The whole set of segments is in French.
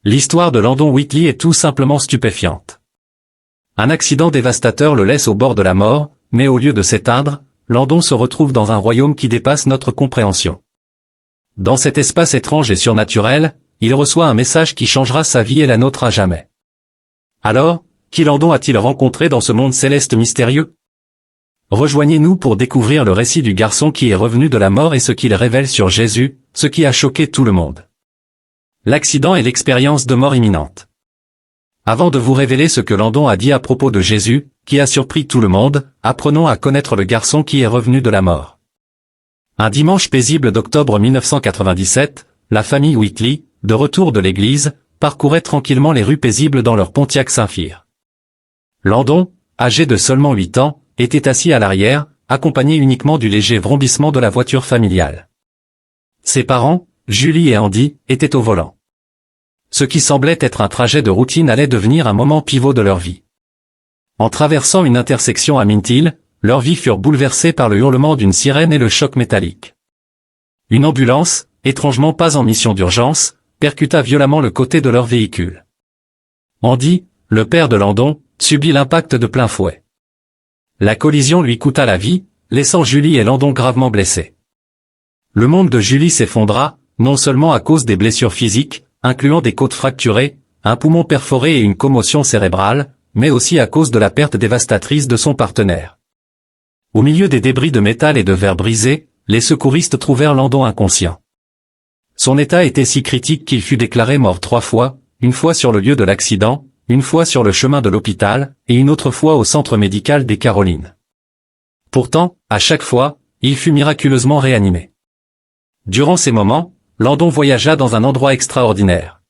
L'histoire de Landon Whitley est tout simplement stupéfiante. Un accident dévastateur le laisse au bord de la mort, mais au lieu de s'éteindre, Landon se retrouve dans un royaume qui dépasse notre compréhension. Dans cet espace étrange et surnaturel, il reçoit un message qui changera sa vie et la nôtre à jamais. Alors, qui Landon a-t-il rencontré dans ce monde céleste mystérieux? Rejoignez-nous pour découvrir le récit du garçon qui est revenu de la mort et ce qu'il révèle sur Jésus, ce qui a choqué tout le monde. L'accident et l'expérience de mort imminente. Avant de vous révéler ce que Landon a dit à propos de Jésus, qui a surpris tout le monde, apprenons à connaître le garçon qui est revenu de la mort. Un dimanche paisible d'octobre 1997, la famille Whitley, de retour de l'église, parcourait tranquillement les rues paisibles dans leur Pontiac Saint-Fir. Landon, âgé de seulement 8 ans, était assis à l'arrière, accompagné uniquement du léger vrombissement de la voiture familiale. Ses parents, Julie et Andy, étaient au volant. Ce qui semblait être un trajet de routine allait devenir un moment pivot de leur vie. En traversant une intersection à Mint Hill, leurs vies furent bouleversées par le hurlement d'une sirène et le choc métallique. Une ambulance, étrangement pas en mission d'urgence, percuta violemment le côté de leur véhicule. Andy, le père de Landon, subit l'impact de plein fouet. La collision lui coûta la vie, laissant Julie et Landon gravement blessés. Le monde de Julie s'effondra, non seulement à cause des blessures physiques, incluant des côtes fracturées, un poumon perforé et une commotion cérébrale, mais aussi à cause de la perte dévastatrice de son partenaire. Au milieu des débris de métal et de verre brisés, les secouristes trouvèrent Landon inconscient. Son état était si critique qu'il fut déclaré mort 3 fois, une fois sur le lieu de l'accident, une fois sur le chemin de l'hôpital, et une autre fois au centre médical des Carolines. Pourtant, à chaque fois, il fut miraculeusement réanimé. Durant ces moments, Landon voyagea dans un endroit extraordinaire.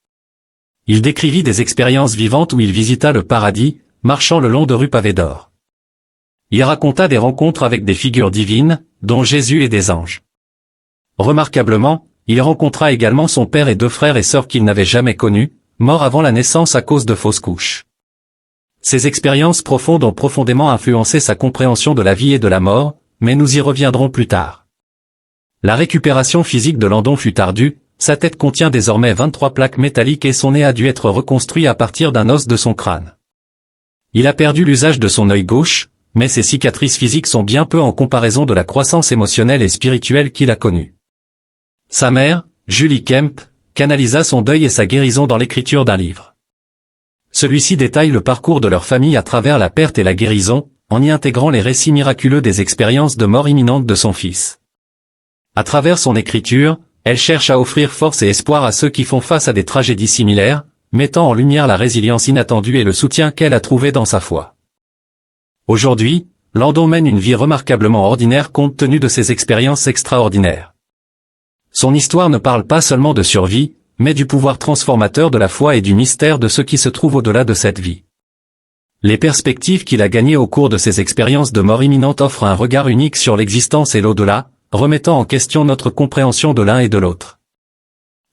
Il décrivit des expériences vivantes où il visita le paradis, marchant le long de rues pavées d'or. Il raconta des rencontres avec des figures divines, dont Jésus et des anges. Remarquablement, il rencontra également son père et 2 frères et sœurs qu'il n'avait jamais connus, morts avant la naissance à cause de fausses couches. Ces expériences profondes ont profondément influencé sa compréhension de la vie et de la mort, mais nous y reviendrons plus tard. La récupération physique de Landon fut ardue, sa tête contient désormais 23 plaques métalliques et son nez a dû être reconstruit à partir d'un os de son crâne. Il a perdu l'usage de son œil gauche, mais ses cicatrices physiques sont bien peu en comparaison de la croissance émotionnelle et spirituelle qu'il a connue. Sa mère, Julie Kemp, canalisa son deuil et sa guérison dans l'écriture d'un livre. Celui-ci détaille le parcours de leur famille à travers la perte et la guérison, en y intégrant les récits miraculeux des expériences de mort imminente de son fils. À travers son écriture, elle cherche à offrir force et espoir à ceux qui font face à des tragédies similaires, mettant en lumière la résilience inattendue et le soutien qu'elle a trouvé dans sa foi. Aujourd'hui, Landon mène une vie remarquablement ordinaire compte tenu de ses expériences extraordinaires. Son histoire ne parle pas seulement de survie, mais du pouvoir transformateur de la foi et du mystère de ce qui se trouve au-delà de cette vie. Les perspectives qu'il a gagnées au cours de ses expériences de mort imminente offrent un regard unique sur l'existence et l'au-delà, remettant en question notre compréhension de l'un et de l'autre.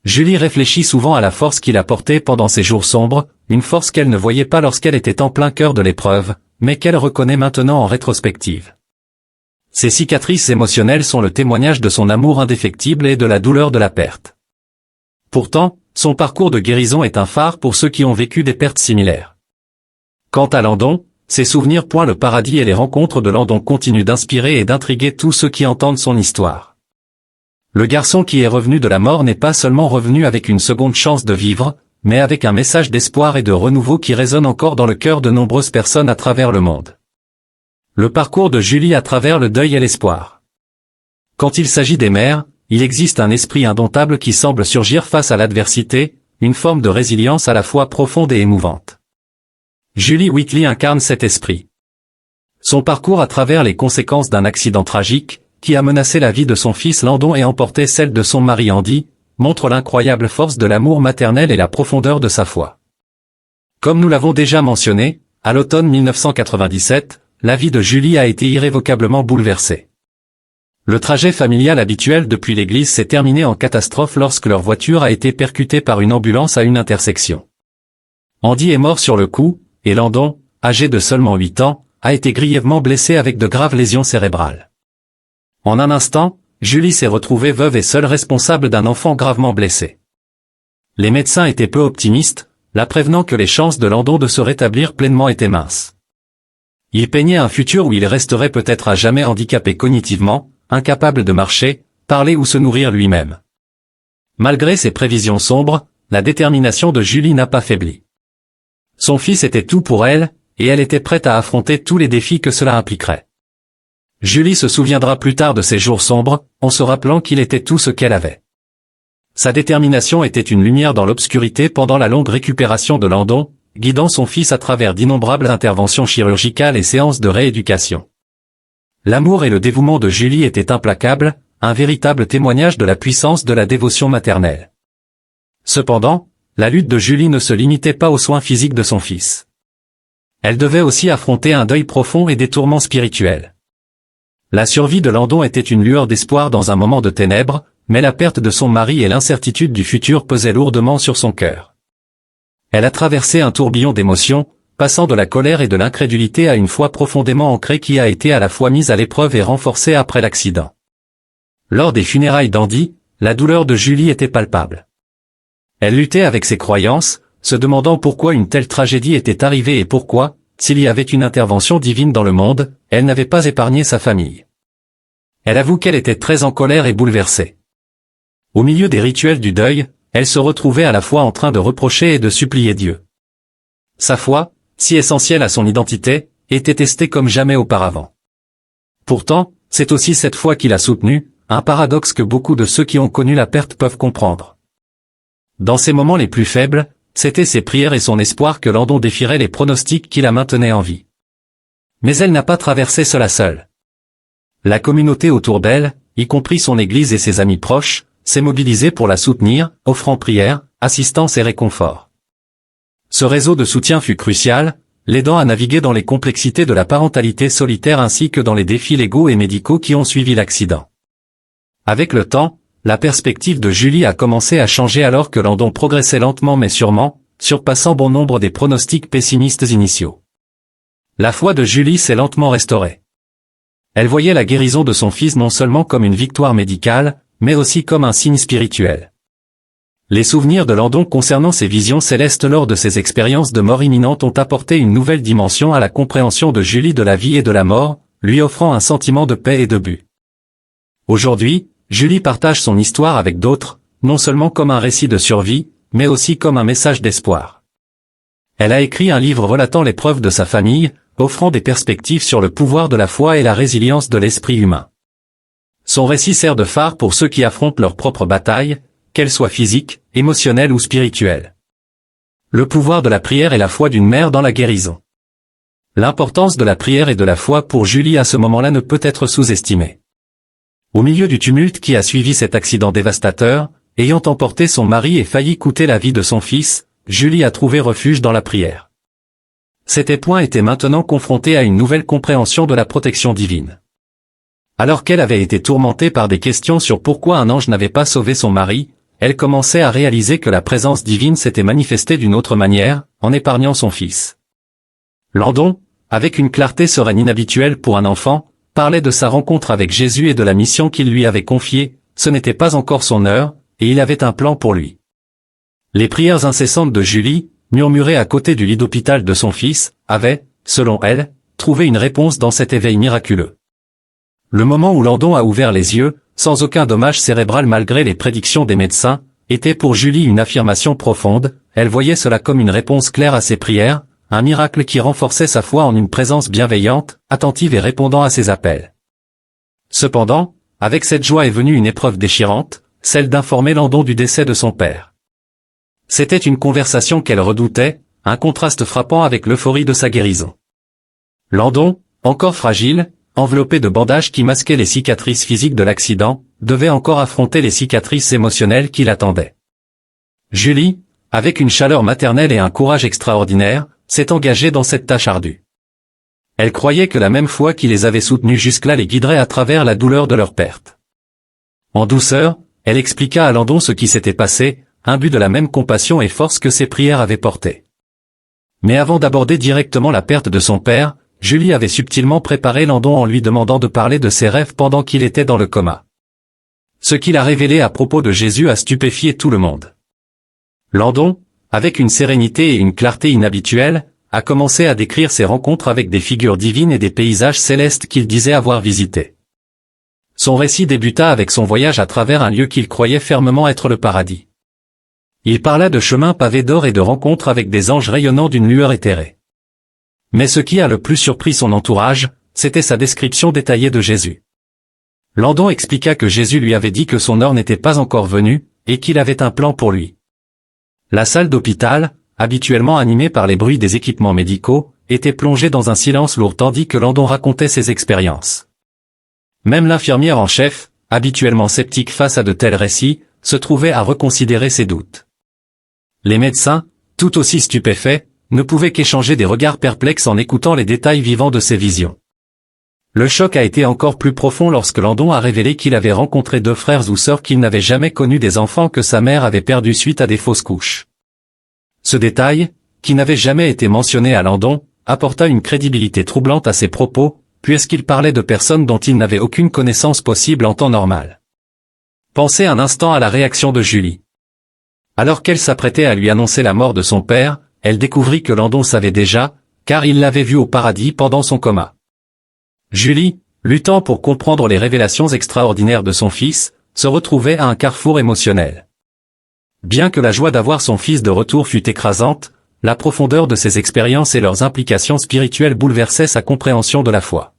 Julie réfléchit souvent à la force qu'il a portée pendant ces jours sombres, une force qu'elle ne voyait pas lorsqu'elle était en plein cœur de l'épreuve, mais qu'elle reconnaît maintenant en rétrospective. Ces cicatrices émotionnelles sont le témoignage de son amour indéfectible et de la douleur de la perte. Pourtant, son parcours de guérison est un phare pour ceux qui ont vécu des pertes similaires. Quant à Landon, ses souvenirs pointent le paradis et les rencontres de Landon continuent d'inspirer et d'intriguer tous ceux qui entendent son histoire. Le garçon qui est revenu de la mort n'est pas seulement revenu avec une seconde chance de vivre, mais avec un message d'espoir et de renouveau qui résonne encore dans le cœur de nombreuses personnes à travers le monde. Le parcours de Julie à travers le deuil et l'espoir. Quand il s'agit des mères, il existe un esprit indomptable qui semble surgir face à l'adversité, une forme de résilience à la fois profonde et émouvante. Julie Whitley incarne cet esprit. Son parcours à travers les conséquences d'un accident tragique, qui a menacé la vie de son fils Landon et emporté celle de son mari Andy, montre l'incroyable force de l'amour maternel et la profondeur de sa foi. Comme nous l'avons déjà mentionné, à l'automne 1997, la vie de Julie a été irrévocablement bouleversée. Le trajet familial habituel depuis l'église s'est terminé en catastrophe lorsque leur voiture a été percutée par une ambulance à une intersection. Andy est mort sur le coup, et Landon, âgé de seulement 8 ans, a été grièvement blessé avec de graves lésions cérébrales. En un instant, Julie s'est retrouvée veuve et seule responsable d'un enfant gravement blessé. Les médecins étaient peu optimistes, la prévenant que les chances de Landon de se rétablir pleinement étaient minces. Il peignait un futur où il resterait peut-être à jamais handicapé cognitivement, incapable de marcher, parler ou se nourrir lui-même. Malgré ces prévisions sombres, la détermination de Julie n'a pas faibli. Son fils était tout pour elle, et elle était prête à affronter tous les défis que cela impliquerait. Julie se souviendra plus tard de ces jours sombres, en se rappelant qu'il était tout ce qu'elle avait. Sa détermination était une lumière dans l'obscurité pendant la longue récupération de Landon, guidant son fils à travers d'innombrables interventions chirurgicales et séances de rééducation. L'amour et le dévouement de Julie étaient implacables, un véritable témoignage de la puissance de la dévotion maternelle. Cependant, la lutte de Julie ne se limitait pas aux soins physiques de son fils. Elle devait aussi affronter un deuil profond et des tourments spirituels. La survie de Landon était une lueur d'espoir dans un moment de ténèbres, mais la perte de son mari et l'incertitude du futur pesaient lourdement sur son cœur. Elle a traversé un tourbillon d'émotions, passant de la colère et de l'incrédulité à une foi profondément ancrée qui a été à la fois mise à l'épreuve et renforcée après l'accident. Lors des funérailles d'Andy, la douleur de Julie était palpable. Elle luttait avec ses croyances, se demandant pourquoi une telle tragédie était arrivée et pourquoi, s'il y avait une intervention divine dans le monde, elle n'avait pas épargné sa famille. Elle avoue qu'elle était très en colère et bouleversée. Au milieu des rituels du deuil, elle se retrouvait à la fois en train de reprocher et de supplier Dieu. Sa foi, si essentielle à son identité, était testée comme jamais auparavant. Pourtant, c'est aussi cette foi qui l'a soutenue, un paradoxe que beaucoup de ceux qui ont connu la perte peuvent comprendre. Dans ses moments les plus faibles, c'était ses prières et son espoir que Landon défierait les pronostics qui la maintenaient en vie. Mais elle n'a pas traversé cela seule. La communauté autour d'elle, y compris son église et ses amis proches, s'est mobilisée pour la soutenir, offrant prières, assistance et réconfort. Ce réseau de soutien fut crucial, l'aidant à naviguer dans les complexités de la parentalité solitaire ainsi que dans les défis légaux et médicaux qui ont suivi l'accident. Avec le temps, la perspective de Julie a commencé à changer alors que Landon progressait lentement mais sûrement, surpassant bon nombre des pronostics pessimistes initiaux. La foi de Julie s'est lentement restaurée. Elle voyait la guérison de son fils non seulement comme une victoire médicale, mais aussi comme un signe spirituel. Les souvenirs de Landon concernant ses visions célestes lors de ses expériences de mort imminente ont apporté une nouvelle dimension à la compréhension de Julie de la vie et de la mort, lui offrant un sentiment de paix et de but. Aujourd'hui, Julie partage son histoire avec d'autres, non seulement comme un récit de survie, mais aussi comme un message d'espoir. Elle a écrit un livre relatant l'épreuve de sa famille, offrant des perspectives sur le pouvoir de la foi et la résilience de l'esprit humain. Son récit sert de phare pour ceux qui affrontent leur propre bataille, qu'elle soit physique, émotionnelle ou spirituelle. Le pouvoir de la prière et la foi d'une mère dans la guérison. L'importance de la prière et de la foi pour Julie à ce moment-là ne peut être sous-estimée. Au milieu du tumulte qui a suivi cet accident dévastateur, ayant emporté son mari et failli coûter la vie de son fils, Julie a trouvé refuge dans la prière. Cet époux était maintenant confronté à une nouvelle compréhension de la protection divine. Alors qu'elle avait été tourmentée par des questions sur pourquoi un ange n'avait pas sauvé son mari, elle commençait à réaliser que la présence divine s'était manifestée d'une autre manière, en épargnant son fils. Landon, avec une clarté sereine inhabituelle pour un enfant, parlait de sa rencontre avec Jésus et de la mission qu'il lui avait confiée. Ce n'était pas encore son heure, et il avait un plan pour lui. Les prières incessantes de Julie, murmurées à côté du lit d'hôpital de son fils, avaient, selon elle, trouvé une réponse dans cet éveil miraculeux. Le moment où Landon a ouvert les yeux, sans aucun dommage cérébral malgré les prédictions des médecins, était pour Julie une affirmation profonde. Elle voyait cela comme une réponse claire à ses prières, un miracle qui renforçait sa foi en une présence bienveillante, attentive et répondant à ses appels. Cependant, avec cette joie est venue une épreuve déchirante, celle d'informer Landon du décès de son père. C'était une conversation qu'elle redoutait, un contraste frappant avec l'euphorie de sa guérison. Landon, encore fragile, enveloppé de bandages qui masquaient les cicatrices physiques de l'accident, devait encore affronter les cicatrices émotionnelles qui l'attendaient. Julie, avec une chaleur maternelle et un courage extraordinaire, s'est engagée dans cette tâche ardue. Elle croyait que la même foi qui les avait soutenus jusque-là les guiderait à travers la douleur de leur perte. En douceur, elle expliqua à Landon ce qui s'était passé, imbu de la même compassion et force que ses prières avaient porté. Mais avant d'aborder directement la perte de son père, Julie avait subtilement préparé Landon en lui demandant de parler de ses rêves pendant qu'il était dans le coma. Ce qu'il a révélé à propos de Jésus a stupéfié tout le monde. Landon, avec une sérénité et une clarté inhabituelles, a commencé à décrire ses rencontres avec des figures divines et des paysages célestes qu'il disait avoir visités. Son récit débuta avec son voyage à travers un lieu qu'il croyait fermement être le paradis. Il parla de chemins pavés d'or et de rencontres avec des anges rayonnant d'une lueur éthérée. Mais ce qui a le plus surpris son entourage, c'était sa description détaillée de Jésus. Landon expliqua que Jésus lui avait dit que son heure n'était pas encore venue, et qu'il avait un plan pour lui. La salle d'hôpital, habituellement animée par les bruits des équipements médicaux, était plongée dans un silence lourd tandis que Landon racontait ses expériences. Même l'infirmière en chef, habituellement sceptique face à de tels récits, se trouvait à reconsidérer ses doutes. Les médecins, tout aussi stupéfaits, ne pouvaient qu'échanger des regards perplexes en écoutant les détails vivants de ces visions. Le choc a été encore plus profond lorsque Landon a révélé qu'il avait rencontré 2 frères ou sœurs qu'il n'avait jamais connus, des enfants que sa mère avait perdus suite à des fausses couches. Ce détail, qui n'avait jamais été mentionné à Landon, apporta une crédibilité troublante à ses propos, puisqu'il parlait de personnes dont il n'avait aucune connaissance possible en temps normal. Pensez un instant à la réaction de Julie. Alors qu'elle s'apprêtait à lui annoncer la mort de son père, elle découvrit que Landon savait déjà, car il l'avait vu au paradis pendant son coma. Julie, luttant pour comprendre les révélations extraordinaires de son fils, se retrouvait à un carrefour émotionnel. Bien que la joie d'avoir son fils de retour fût écrasante, la profondeur de ses expériences et leurs implications spirituelles bouleversaient sa compréhension de la foi.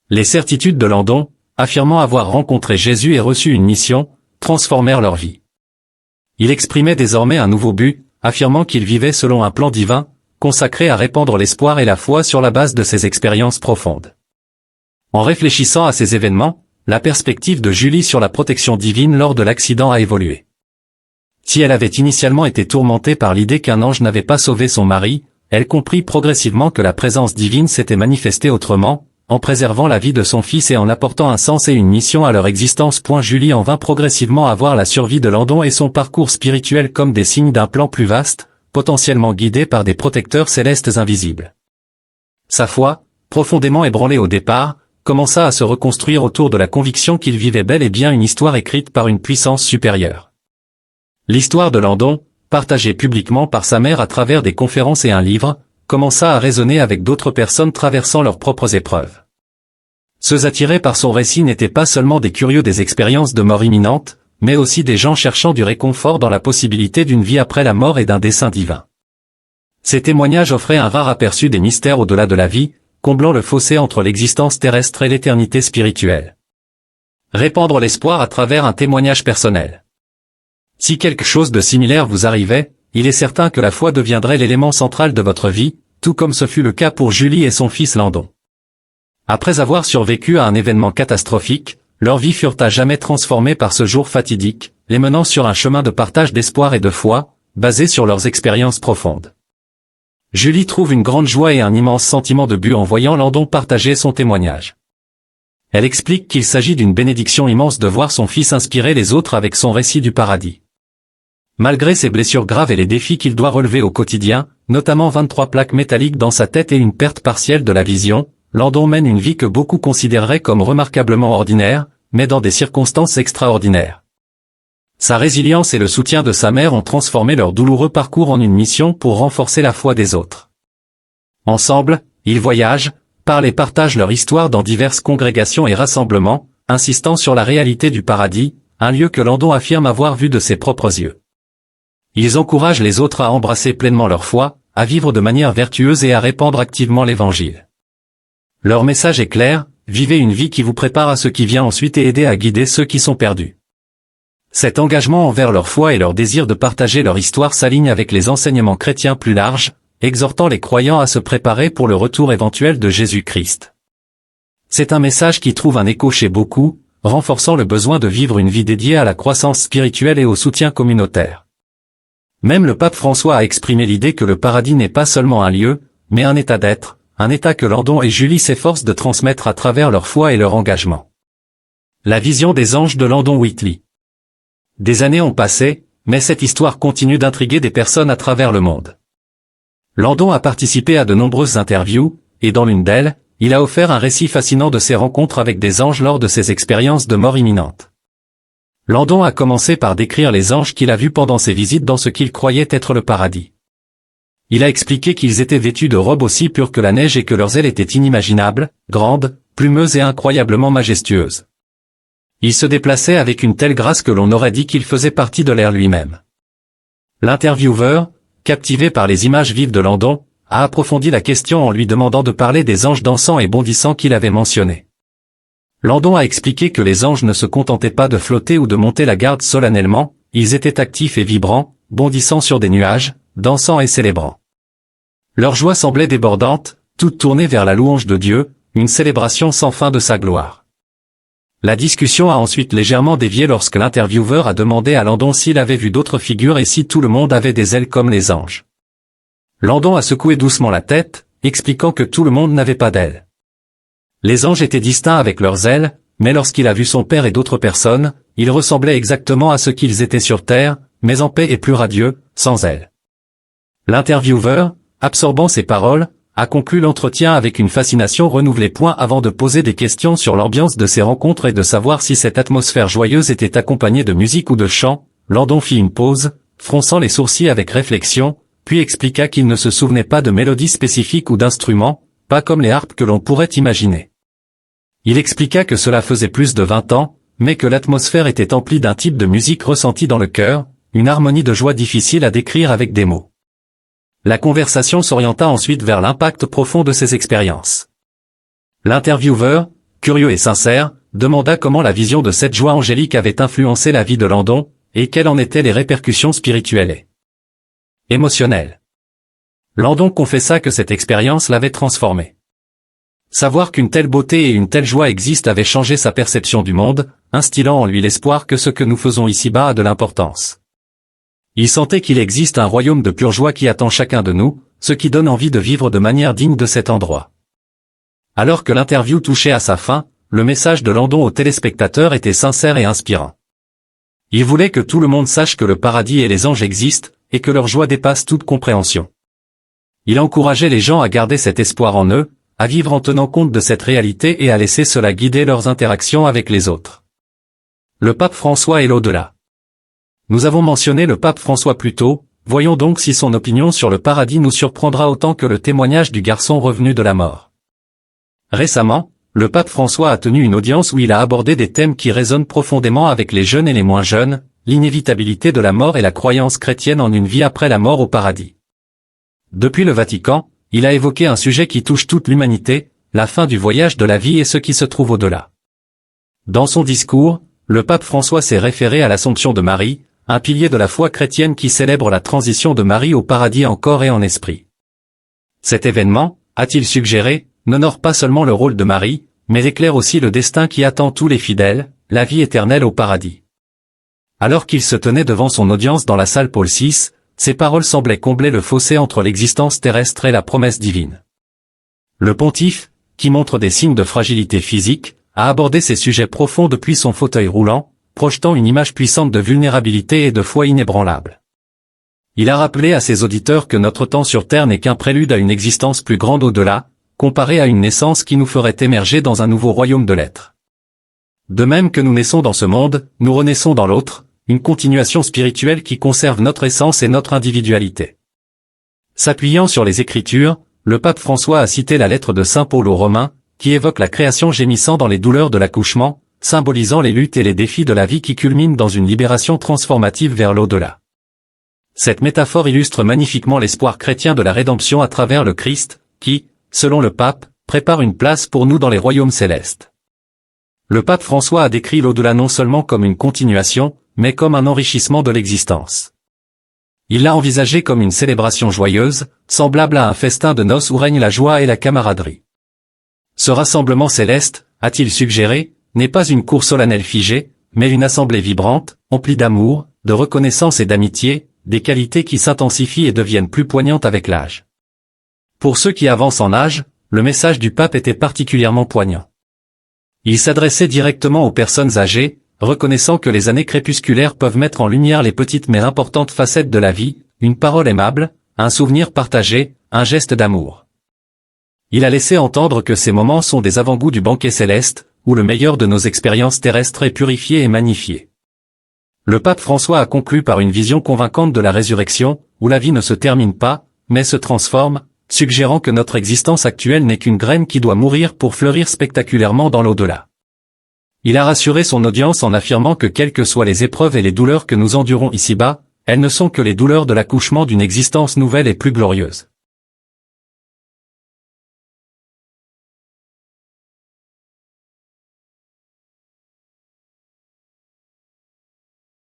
Les certitudes de Landon, affirmant avoir rencontré Jésus et reçu une mission, transformèrent leur vie. Il exprimait désormais un nouveau but, affirmant qu'il vivait selon un plan divin, consacré à répandre l'espoir et la foi sur la base de ses expériences profondes. En réfléchissant à ces événements, la perspective de Julie sur la protection divine lors de l'accident a évolué. Si elle avait initialement été tourmentée par l'idée qu'un ange n'avait pas sauvé son mari, elle comprit progressivement que la présence divine s'était manifestée autrement, en préservant la vie de son fils et en apportant un sens et une mission à leur existence. Julie en vint progressivement à voir la survie de Landon et son parcours spirituel comme des signes d'un plan plus vaste, potentiellement guidé par des protecteurs célestes invisibles. Sa foi, profondément ébranlée au départ, commença à se reconstruire autour de la conviction qu'il vivait bel et bien une histoire écrite par une puissance supérieure. L'histoire de Landon, partagée publiquement par sa mère à travers des conférences et un livre, commença à résonner avec d'autres personnes traversant leurs propres épreuves. Ceux attirés par son récit n'étaient pas seulement des curieux des expériences de mort imminente, mais aussi des gens cherchant du réconfort dans la possibilité d'une vie après la mort et d'un dessein divin. Ces témoignages offraient un rare aperçu des mystères au-delà de la vie, comblant le fossé entre l'existence terrestre et l'éternité spirituelle. Répandre l'espoir à travers un témoignage personnel. Si quelque chose de similaire vous arrivait, il est certain que la foi deviendrait l'élément central de votre vie, tout comme ce fut le cas pour Julie et son fils Landon. Après avoir survécu à un événement catastrophique, leurs vies furent à jamais transformées par ce jour fatidique, les menant sur un chemin de partage d'espoir et de foi, basé sur leurs expériences profondes. Julie trouve une grande joie et un immense sentiment de but en voyant Landon partager son témoignage. Elle explique qu'il s'agit d'une bénédiction immense de voir son fils inspirer les autres avec son récit du paradis. Malgré ses blessures graves et les défis qu'il doit relever au quotidien, notamment 23 plaques métalliques dans sa tête et une perte partielle de la vision, Landon mène une vie que beaucoup considéreraient comme remarquablement ordinaire, mais dans des circonstances extraordinaires. Sa résilience et le soutien de sa mère ont transformé leur douloureux parcours en une mission pour renforcer la foi des autres. Ensemble, ils voyagent, parlent et partagent leur histoire dans diverses congrégations et rassemblements, insistant sur la réalité du paradis, un lieu que Landon affirme avoir vu de ses propres yeux. Ils encouragent les autres à embrasser pleinement leur foi, à vivre de manière vertueuse et à répandre activement l'Évangile. Leur message est clair, vivez une vie qui vous prépare à ce qui vient ensuite et aidez à guider ceux qui sont perdus. Cet engagement envers leur foi et leur désir de partager leur histoire s'aligne avec les enseignements chrétiens plus larges, exhortant les croyants à se préparer pour le retour éventuel de Jésus-Christ. C'est un message qui trouve un écho chez beaucoup, renforçant le besoin de vivre une vie dédiée à la croissance spirituelle et au soutien communautaire. Même le pape François a exprimé l'idée que le paradis n'est pas seulement un lieu, mais un état d'être, un état que Landon et Julie s'efforcent de transmettre à travers leur foi et leur engagement. La vision des anges de Landon Whitley. Des années ont passé, mais cette histoire continue d'intriguer des personnes à travers le monde. Landon a participé à de nombreuses interviews, et dans l'une d'elles, il a offert un récit fascinant de ses rencontres avec des anges lors de ses expériences de mort imminente. Landon a commencé par décrire les anges qu'il a vus pendant ses visites dans ce qu'il croyait être le paradis. Il a expliqué qu'ils étaient vêtus de robes aussi pures que la neige et que leurs ailes étaient inimaginables, grandes, plumeuses et incroyablement majestueuses. Ils se déplaçaient avec une telle grâce que l'on aurait dit qu'ils faisaient partie de l'air lui-même. L'intervieweur, captivé par les images vives de Landon, a approfondi la question en lui demandant de parler des anges dansants et bondissants qu'il avait mentionnés. Landon a expliqué que les anges ne se contentaient pas de flotter ou de monter la garde solennellement, ils étaient actifs et vibrants, bondissant sur des nuages, dansant et célébrant. Leur joie semblait débordante, toute tournée vers la louange de Dieu, une célébration sans fin de sa gloire. La discussion a ensuite légèrement dévié lorsque l'intervieweur a demandé à Landon s'il avait vu d'autres figures et si tout le monde avait des ailes comme les anges. Landon a secoué doucement la tête, expliquant que tout le monde n'avait pas d'ailes. Les anges étaient distincts avec leurs ailes, mais lorsqu'il a vu son père et d'autres personnes, ils ressemblaient exactement à ce qu'ils étaient sur terre, mais en paix et plus radieux, sans ailes. L'intervieweur, absorbant ces paroles, a conclu l'entretien avec une fascination renouvelée. Avant de poser des questions sur l'ambiance de ces rencontres et de savoir si cette atmosphère joyeuse était accompagnée de musique ou de chant, Landon fit une pause, fronçant les sourcils avec réflexion, puis expliqua qu'il ne se souvenait pas de mélodies spécifiques ou d'instruments, pas comme les harpes que l'on pourrait imaginer. Il expliqua que cela faisait plus de 20 ans, mais que l'atmosphère était emplie d'un type de musique ressentie dans le cœur, une harmonie de joie difficile à décrire avec des mots. La conversation s'orienta ensuite vers l'impact profond de ces expériences. L'intervieweur, curieux et sincère, demanda comment la vision de cette joie angélique avait influencé la vie de Landon, et quelles en étaient les répercussions spirituelles et émotionnelles. Landon confessa que cette expérience l'avait transformé. Savoir qu'une telle beauté et une telle joie existent avait changé sa perception du monde, instillant en lui l'espoir que ce que nous faisons ici-bas a de l'importance. Il sentait qu'il existe un royaume de pure joie qui attend chacun de nous, ce qui donne envie de vivre de manière digne de cet endroit. Alors que l'interview touchait à sa fin, le message de Landon aux téléspectateurs était sincère et inspirant. Il voulait que tout le monde sache que le paradis et les anges existent, et que leur joie dépasse toute compréhension. Il encourageait les gens à garder cet espoir en eux, à vivre en tenant compte de cette réalité et à laisser cela guider leurs interactions avec les autres. Le pape François et l'au-delà. Nous avons mentionné le pape François plus tôt, voyons donc si son opinion sur le paradis nous surprendra autant que le témoignage du garçon revenu de la mort. Récemment, le pape François a tenu une audience où il a abordé des thèmes qui résonnent profondément avec les jeunes et les moins jeunes, l'inévitabilité de la mort et la croyance chrétienne en une vie après la mort au paradis. Depuis le Vatican, il a évoqué un sujet qui touche toute l'humanité, la fin du voyage de la vie et ce qui se trouve au-delà. Dans son discours, le pape François s'est référé à l'Assomption de Marie, un pilier de la foi chrétienne qui célèbre la transition de Marie au paradis en corps et en esprit. Cet événement, a-t-il suggéré, n'honore pas seulement le rôle de Marie, mais éclaire aussi le destin qui attend tous les fidèles, la vie éternelle au paradis. Alors qu'il se tenait devant son audience dans la salle Paul VI, ces paroles semblaient combler le fossé entre l'existence terrestre et la promesse divine. Le pontife, qui montre des signes de fragilité physique, a abordé ces sujets profonds depuis son fauteuil roulant, projetant une image puissante de vulnérabilité et de foi inébranlable. Il a rappelé à ses auditeurs que notre temps sur Terre n'est qu'un prélude à une existence plus grande au-delà, comparée à une naissance qui nous ferait émerger dans un nouveau royaume de l'être. De même que nous naissons dans ce monde, nous renaissons dans l'autre, une continuation spirituelle qui conserve notre essence et notre individualité. S'appuyant sur les Écritures, le pape François a cité la lettre de saint Paul aux Romains, qui évoque la création gémissant dans les douleurs de l'accouchement, symbolisant les luttes et les défis de la vie qui culminent dans une libération transformative vers l'au-delà. Cette métaphore illustre magnifiquement l'espoir chrétien de la rédemption à travers le Christ, qui, selon le pape, prépare une place pour nous dans les royaumes célestes. Le pape François a décrit l'au-delà non seulement comme une continuation, mais comme un enrichissement de l'existence. Il l'a envisagé comme une célébration joyeuse, semblable à un festin de noces où règne la joie et la camaraderie. Ce rassemblement céleste, a-t-il suggéré, n'est pas une cour solennelle figée, mais une assemblée vibrante, emplie d'amour, de reconnaissance et d'amitié, des qualités qui s'intensifient et deviennent plus poignantes avec l'âge. Pour ceux qui avancent en âge, le message du pape était particulièrement poignant. Il s'adressait directement aux personnes âgées, reconnaissant que les années crépusculaires peuvent mettre en lumière les petites mais importantes facettes de la vie, une parole aimable, un souvenir partagé, un geste d'amour. Il a laissé entendre que ces moments sont des avant-goûts du banquet céleste, où le meilleur de nos expériences terrestres est purifié et magnifié. Le pape François a conclu par une vision convaincante de la résurrection, où la vie ne se termine pas, mais se transforme, suggérant que notre existence actuelle n'est qu'une graine qui doit mourir pour fleurir spectaculairement dans l'au-delà. Il a rassuré son audience en affirmant que quelles que soient les épreuves et les douleurs que nous endurons ici-bas, elles ne sont que les douleurs de l'accouchement d'une existence nouvelle et plus glorieuse.